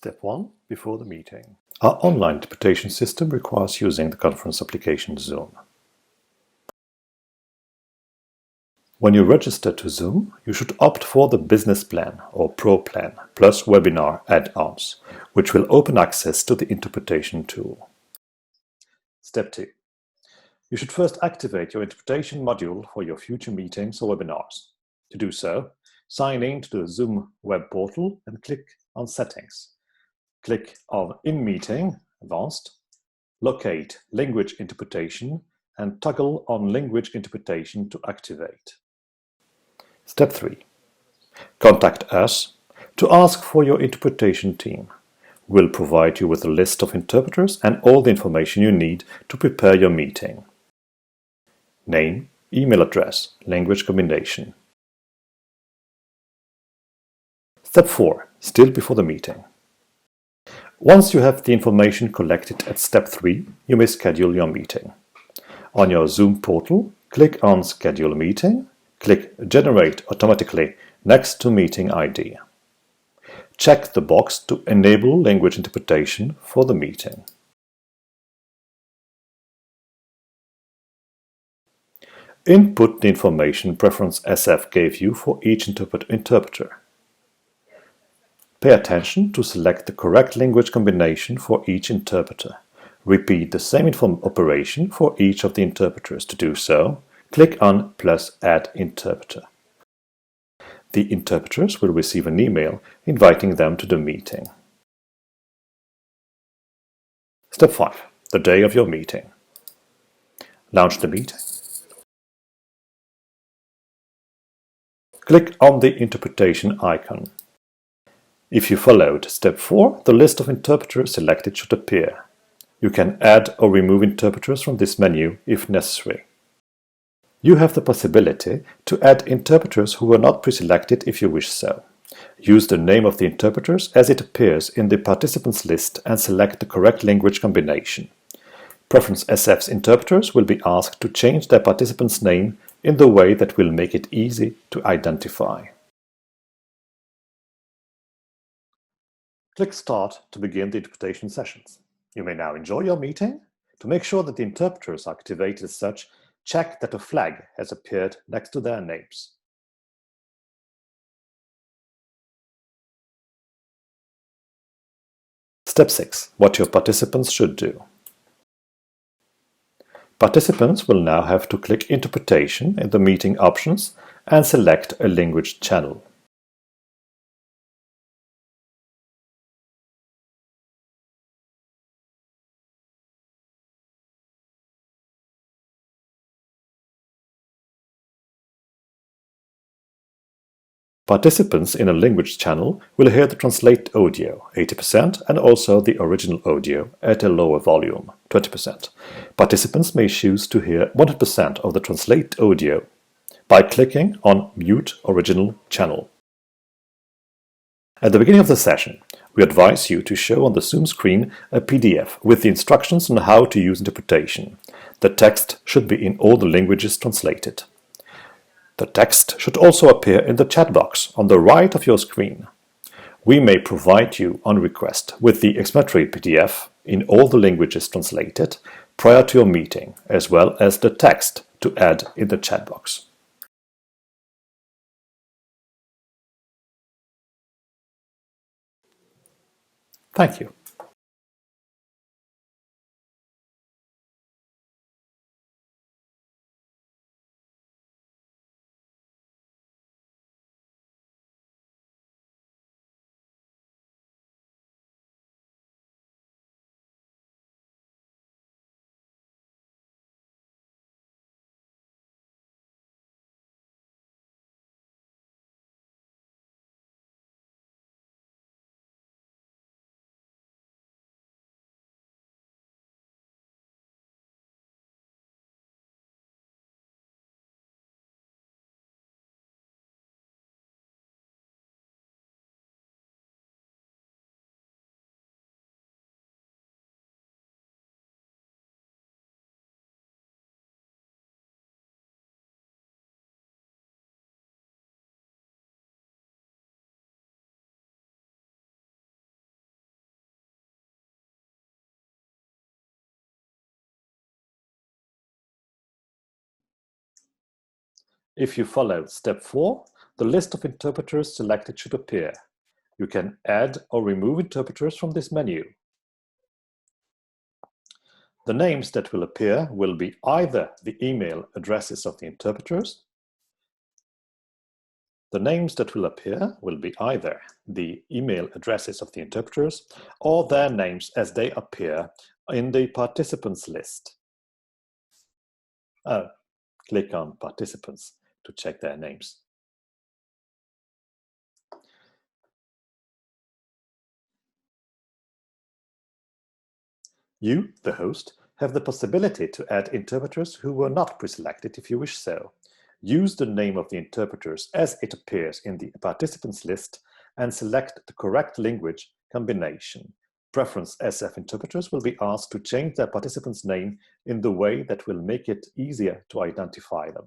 Step 1. Before the meeting. Our online interpretation system requires using the conference application Zoom. When you register to Zoom, you should opt for the Business Plan or Pro Plan plus Webinar add-ons, which will open access to the interpretation tool. Step 2. You should first activate your interpretation module for your future meetings or webinars. To do so, sign in to the Zoom web portal and click on Settings. Click on In Meeting, Advanced, locate Language Interpretation, and toggle on Language Interpretation to activate. Step 3. Contact us to ask for your interpretation team. We'll provide you with a list of interpreters and all the information you need to prepare your meeting. Name, email address, language combination. Step 4. Still before the meeting. Once you have the information collected at Step 3, you may schedule your meeting. On your Zoom portal, click on Schedule Meeting, click Generate Automatically next to Meeting ID. Check the box to enable language interpretation for the meeting. Input the information Preference SF gave you for each interpreter. Pay attention to select the correct language combination for each interpreter. Repeat the same operation for each of the interpreters. To do so, click on plus Add Interpreter. The interpreters will receive an email inviting them to the meeting. Step 5. The day of your meeting. Launch the meeting. Click on the interpretation icon. If you followed Step 4, the list of interpreters selected should appear. You can add or remove interpreters from this menu if necessary. You have the possibility to add interpreters who were not pre-selected if you wish so. Use the name of the interpreters as it appears in the participants list and select the correct language combination. Preference SF's interpreters will be asked to change their participant's name in the way that will make it easy to identify. Click Start to begin the interpretation sessions. You may now enjoy your meeting. To make sure that the interpreters are activated as such, check that a flag has appeared next to their names. Step 6. What your participants should do. Participants will now have to click Interpretation in the meeting options and select a language channel. Participants in a language channel will hear the translate audio, 80%, and also the original audio at a lower volume, 20%. Participants may choose to hear 100% of the translate audio by clicking on Mute Original Channel. At the beginning of the session, we advise you to show on the Zoom screen a PDF with the instructions on how to use interpretation. The text should be in all the languages translated. The text should also appear in the chat box on the right of your screen. We may provide you, on request, with the explanatory PDF in all the languages translated prior to your meeting, as well as the text to add in the chat box. Thank you. If you followed step 4, the list of interpreters selected should appear. You can add or remove interpreters from this menu. The names that will appear will be either the email addresses of the interpreters. The names that will appear will be either the email addresses of the interpreters or their names as they appear in the participants list. Click on participants to check their names. You, the host, have the possibility to add interpreters who were not preselected if you wish so. Use the name of the interpreters as it appears in the participants list and select the correct language combination. Preference SF interpreters will be asked to change their participant's name in the way that will make it easier to identify them.